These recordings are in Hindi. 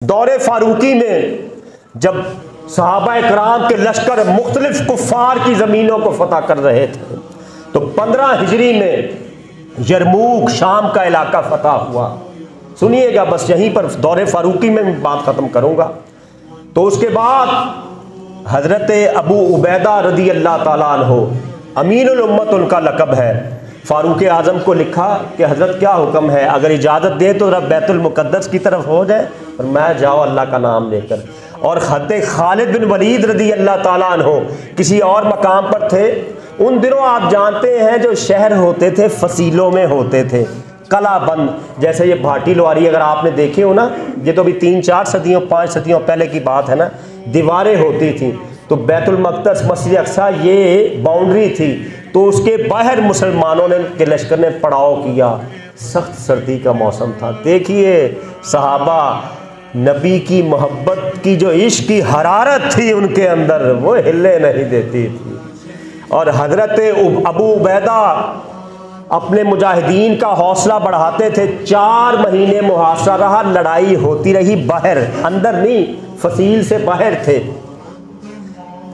दौरे फारूकी में जब सहाबा कराम के लश्कर मुख्तलिफ कुफ़ार की ज़मीनों को फतह कर रहे थे तो 15 हिजरी में यरमूक शाम का इलाका फतह हुआ। सुनिएगा, बस यहीं पर दौरे फारूकी में बात ख़त्म करूँगा। तो उसके बाद हज़रत अबू उबैदा रदी अल्लाह ताला अन्हो, अमीनुल उम्मत उनका लक़ब है, फ़ारूक आज़म को लिखा कि हज़रत क्या हुक्म है, अगर इजाज़त दे तो रब बैतुल मुक़द्दस की तरफ हो जाए और मैं जाओ अल्लाह का नाम लेकर। और हज़रत खालिद बिन वलीद रदी अल्लाह ताला अन्हो किसी और मकाम पर थे। उन दिनों आप जानते हैं जो शहर होते थे फसीलों में होते थे, कलाबंद, जैसे ये भाटी लोहारी अगर आपने देखे हो ना, ये तो अभी 3-4 सदियों 5 सदियों पहले की बात है ना, दीवारें होती थी। तो बैतुल मक़दस मस्जिद अक्सा ये बाउंड्री थी, तो उसके बाहर मुसलमानों ने के लश्कर ने पड़ाव किया। सख्त सर्दी का मौसम था। देखिए सहाबा नबी की मोहब्बत की जो इश्क की हरारत थी उनके अंदर, वो हिले नहीं देती थी। और हज़रत अबू उबैदा अपने मुजाहिदीन का हौसला बढ़ाते थे। 4 महीने मुहासरा रहा, लड़ाई होती रही बाहर, अंदर नहीं, फसील से बाहर थे।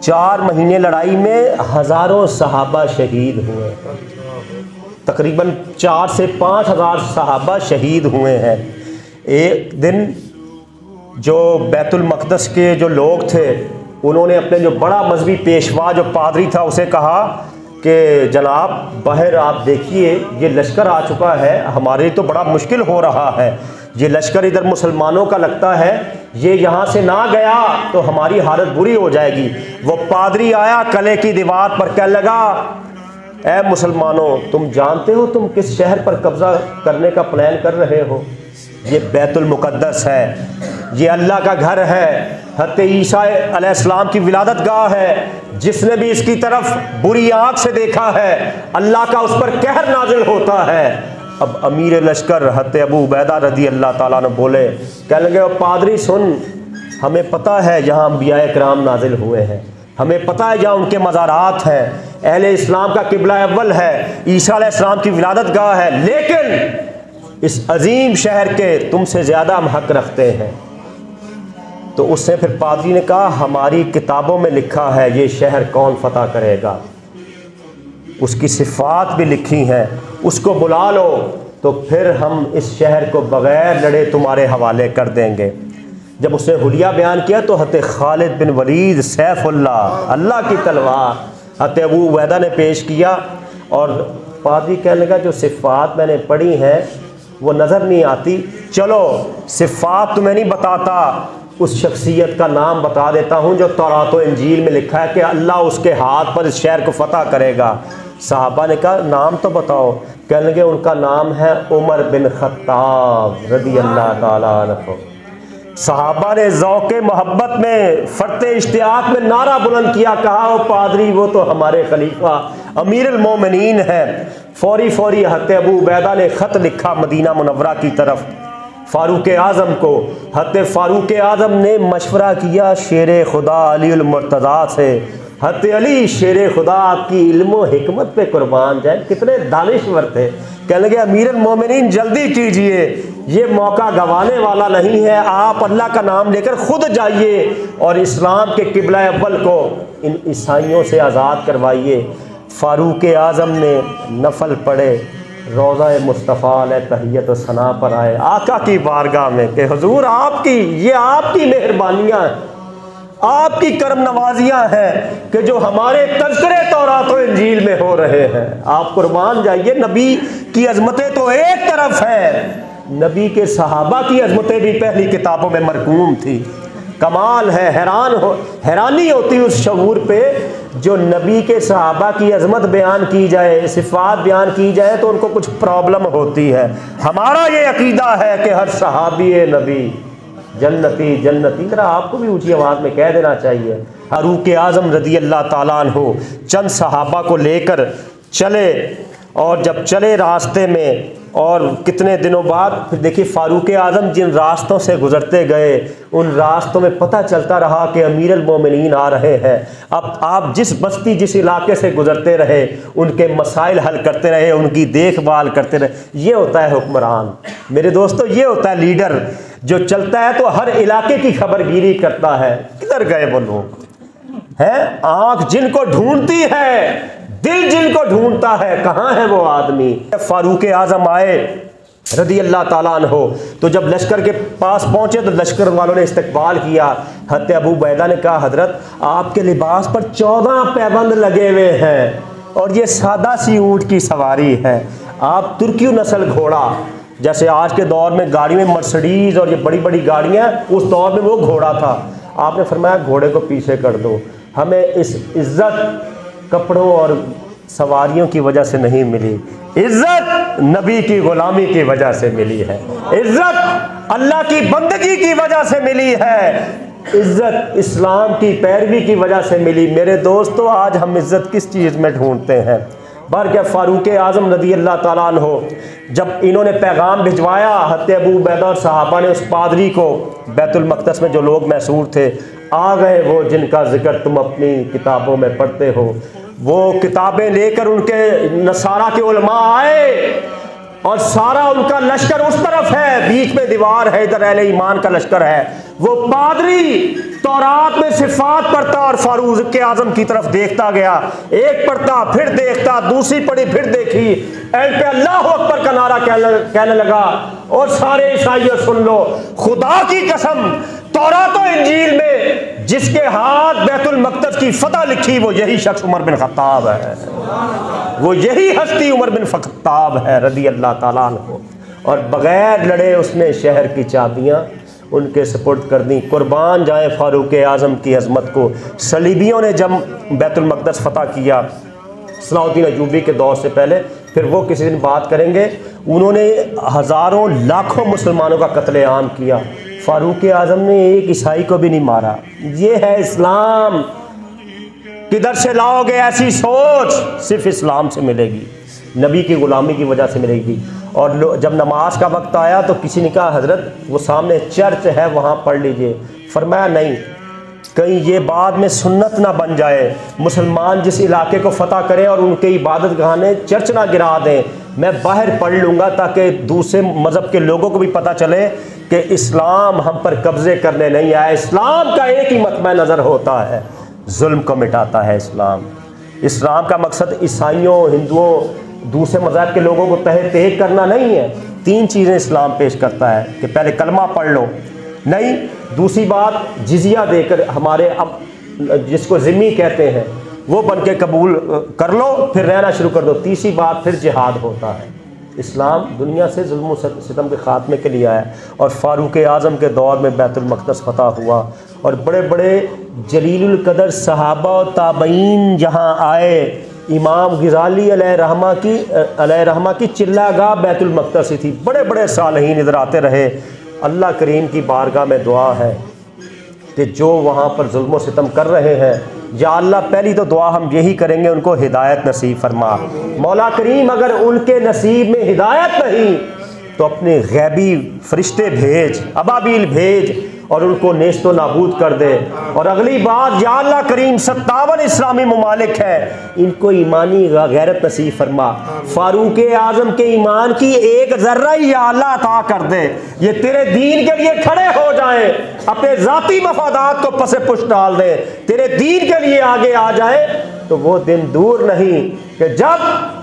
4 महीने लड़ाई में हज़ारों सहाबा शहीद हुए, तकरीबन 4 से 5 हज़ार सहाबा शहीद हुए हैं। एक दिन जो बैतुल मक़दस के जो लोग थे उन्होंने अपने जो बड़ा मजहबी पेशवा जो पादरी था उसे कहा कि जनाब बाहर आप देखिए ये लश्कर आ चुका है, हमारे लिए तो बड़ा मुश्किल हो रहा है, ये लश्कर इधर मुसलमानों का लगता है, ये यहाँ से ना गया तो हमारी हालत बुरी हो जाएगी। वो पादरी आया कले की दीवार पर, कहने लगा ऐ मुसलमानों, तुम जानते हो तुम किस शहर पर कब्ज़ा करने का प्लान कर रहे हो? ये बैतुल मुक़द्दस है, ये अल्लाह का घर है, हज़रत ईसा अलैहिस्सलाम की विलादत गाह है। जिसने भी इसकी तरफ बुरी आँख से देखा है अल्लाह का उस पर कहर नाजिल होता है। अब अमीर लश्कर हज़रत अबू उबैदा रदी अल्लाह ताला ने बोले, कहने लगे पादरी सुन, हमें पता है यहाँ अंबिया कराम नाजिल हुए हैं, हमें पता है यहाँ उनके मज़ारात हैं, अहले इस्लाम का किबला अव्वल है, ईसा अलैहिस्सलाम की विलादत गाह है, लेकिन इस अजीम शहर के तुमसे ज़्यादा हम हक़ रखते हैं। तो उसने फिर पादरी ने कहा हमारी किताबों में लिखा है ये शहर कौन फतह करेगा, उसकी सिफ़ात भी लिखी हैं, उसको बुला लो तो फिर हम इस शहर को बग़ैर लड़े तुम्हारे हवाले कर देंगे। जब उसने हुलिया बयान किया तो हज़रत खालिद बिन वलीद सैफुल्लाह, अल्लाह की तलवार, हज़रत अबू उबैदा ने पेश किया। और पादरी कहने लगा जो सिफ़ात मैंने पढ़ी हैं वो नज़र नहीं आती, चलो सिफ़ात तुम्हें नहीं बताता, उस शख्सियत का नाम बता देता हूँ जो तौरात व इंजील में लिखा है कि अल्लाह उसके हाथ पर इस शहर को फतह करेगा। सहाबा ने कहा नाम तो बताओ। कहने लगे उनका नाम है उमर बिन ख़त्ताब रदी अल्लाह ताला अन्हु। सहाबा ने ज़ौक़े मोहब्बत में फ़र्ते इश्तियाक़ में नारा बुलंद किया, कहा ओ पादरी वो तो हमारे खलीफा अमीरुल मोमिनीन है। फ़ौरी हज़रत अबू उबैदा ने ख़त लिखा मदीना मुनव्वरा की तरफ फ़ारूक आज़म को। हज़रत फ़ारूक आज़म ने मशवरा किया शेर खुदा अलीउल मुर्तज़ा से, हज़रत अली शेर खुदा आपकी इल्म व हिकमत पे कुर्बान जाए, कितने दानिश्वर थे। कहने लगे अमीरुल मोमिनीन जल्दी कीजिए, ये मौका गंवाने वाला नहीं है, आप अल्लाह का नाम लेकर खुद जाइए और इस्लाम के किबला अव्वल को इन ईसाइयों से आज़ाद करवाइए। फ़ारूक आज़म ने नफल पढ़े, रोज़ा मुस्तफ़ा अलैह तहियत व सना पर आए आका की बारगाह में कि हुजूर ये आपकी मेहरबानियाँ हैं, आपकी करम नवाजियाँ हैं कि जो हमारे तज़किरे तौरात व इंजील में हो रहे हैं, आप कुर्बान जाइए। नबी की अज़मतें तो एक तरफ हैं, नबी के सहाबा की अज़मतें भी पहली किताबों में मरकूम थी। कमाल है, हैरानी होती उस शऊर पे जो नबी के सहाबा की अज़मत बयान की जाए, सिफ़ात बयान की जाए तो उनको कुछ प्रॉब्लम होती है। हमारा ये अकीदा है कि हर सहाबी नबी जन्नती जन्नती। जरा आपको भी ऊँची आवाज़ में कह देना चाहिए। फ़ारूक आज़म रज़ी अल्लाह ताला अन्हु चंद सहाबा को लेकर चले और जब चले रास्ते में, और कितने दिनों बाद फिर देखिए फ़ारूक आज़म जिन रास्तों से गुज़रते गए उन रास्तों में पता चलता रहा कि अमीरुल मोमिनीन आ रहे हैं। अब आप जिस बस्ती जिस इलाके से गुज़रते रहे उनके मसाइल हल करते रहे, उनकी देखभाल करते रहे, ये होता है हुक्मरान। मेरे दोस्तों ये होता है लीडर जो चलता है तो हर इलाके की खबरगिरी करता है। किधर गए वो लोग हैं? आंख जिनको ढूंढती है, दिल जिनको ढूंढता है, कहाँ है वो आदमी? फारूक आजम आए रदी अल्लाह ताला अन्हो, तो जब लश्कर के पास पहुंचे तो लश्कर वालों ने इस्तकबाल किया। हज़रत अबू बैदा ने कहा, हजरत आपके लिबास पर 14 पैबंद लगे हुए हैं और ये सादा सी ऊँट की सवारी है, आप तुर्की नस्ल घोड़ा, जैसे आज के दौर में गाड़ी में मर्सिडीज़ और ये बड़ी बड़ी गाड़ियाँ, उस दौर में वो घोड़ा था। आपने फरमाया घोड़े को पीछे कर दो, हमें इस इज्जत कपड़ों और सवारियों की वजह से नहीं मिली, इज्जत नबी की गुलामी की वजह से मिली है, इज्जत अल्लाह की बंदगी की वजह से मिली है, इज्जत इस्लाम की पैरवी की वजह से मिली। मेरे दोस्तों, आज हम इज्जत किस चीज़ में ढूंढते हैं? बार क्या फारूक आजम रज़ी अल्लाह ताला अन्हो, जब इन्होंने पैगाम भिजवाया हज़रत अबू बैदा और सहाबा ने उस पादरी को, बैतुल मक़दस में जो लोग मैसूर थे, आ गए वो जिनका जिक्र तुम अपनी किताबों में पढ़ते हो। वो किताबें लेकर उनके नसारा के उलमा आए और सारा उनका लश्कर उस तरफ है, बीच में दीवार है, इधर अहले ईमान का लश्कर है। वो पादरी तौरात में सिफात पढ़ता और फारूक आजम की तरफ देखता गया, एक पढ़ता फिर देखता, दूसरी पढ़ी फिर देखी, एंड पे अल्लाह अकबर का नारा कहने लगा, और सारे ईसाइयों सुन लो, खुदा की कसम तौरात और इंजील में जिसके हाथ बैतुल मक़दस की फतह लिखी वो यही शख्स उमर बिन खत्ताब है, वो यही हस्ती उमर बिन खत्ताब है रज़ी अल्लाह ताला अन्हु। और बगैर लड़े उसने शहर की चाबियाँ उनके सपुर्द कर दी। कुर्बान जाए फारूक आज़म की अज़मत को। सलीबियों ने जब बैतुल मक़दस फ़तह किया सलाहुद्दीन अय्यूबी के दौर से पहले, फिर वो किसी दिन बात करेंगे, उन्होंने हज़ारों लाखों मुसलमानों का कत्लेआम किया। फारूक आज़म ने एक ईसाई को भी नहीं मारा। ये है इस्लाम। किधर से लाओगे ऐसी सोच? सिर्फ इस्लाम से मिलेगी, नबी की ग़ुलामी की वजह से मिलेगी। और जब नमाज का वक्त आया तो किसी ने कहा, हज़रत वो सामने चर्च है वहाँ पढ़ लीजिए। फरमाया नहीं, कहीं ये बाद में सुन्नत ना बन जाए, मुसलमान जिस इलाके को फ़तह करें और उनके इबादत गाने चर्च ना गिरा दें, मैं बाहर पढ़ लूँगा ताकि दूसरे मज़हब के लोगों को भी पता चले कि इस्लाम हम पर कब्ज़े करने नहीं आया। इस्लाम का एक ही मतबा नज़र होता है, जुल्म को मिटाता है इस्लाम। इस्लाम का मकसद ईसाइयों, हिंदुओं, दूसरे मज़हब के लोगों को तहे तेग करना नहीं है। 3 चीज़ें इस्लाम पेश करता है कि पहले कलमा पढ़ लो, नहीं, दूसरी बात जिजिया देकर हमारे अब जिसको ज़िम्मी कहते हैं वो बन के कबूल कर लो, फिर रहना शुरू कर दो, तीसरी बात फिर जिहाद होता है। इस्लाम दुनिया से जुल्म सितम के ख़ात्मे के लिए आया। और फ़ारूक आज़म के दौर में बैतुल मक़दस फ़तह हुआ और बड़े बड़े जलीलुल क़दर सहाबा और ताबईन जहाँ आए। इमाम ग़ज़ाली अलैहिर्रहमा की चिल्लागाह बैतुल मक़दस ही थी। बड़े बड़े सालहीन इधर आते रहे। अल्लाह करीम की बारगाह में दुआ है कि जो वहाँ पर जुल्म सितम कर रहे हैं, या अल्लाह पहली तो दुआ हम यही करेंगे, उनको हिदायत नसीब फरमा। मौला करीम अगर उनके नसीब में हिदायत नहीं तो अपने गैबी फरिश्ते भेज, अबाबील भेज और उनको नेस्तो नाबूद कर दे। और अगली बात, या अल्लाह करीम 57 इस्लामी ममालिक है, इनको ईमानी गैरत नसीब फरमा। फारूक आज़म के ईमान की एक ज़र्रा ही या अल्लाह अता कर दे, ये तेरे दीन के लिए खड़े हो जाए, अपने ज़ाती मफादात को पसे पुश डाल दे, तेरे दीन के लिए आगे आ जाए। तो वो दिन दूर नहीं कि जब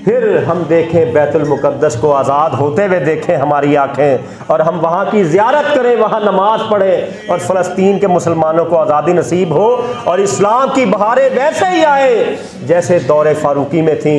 फिर हम देखें बैतुल मुक़द्दस को आज़ाद होते हुए देखें हमारी आँखें, और हम वहाँ की ज़ियारत करें, वहाँ नमाज़ पढ़ें और फ़लस्तीन के मुसलमानों को आज़ादी नसीब हो और इस्लाम की बहारें वैसे ही आए जैसे दौरे फ़ारूकी में थी।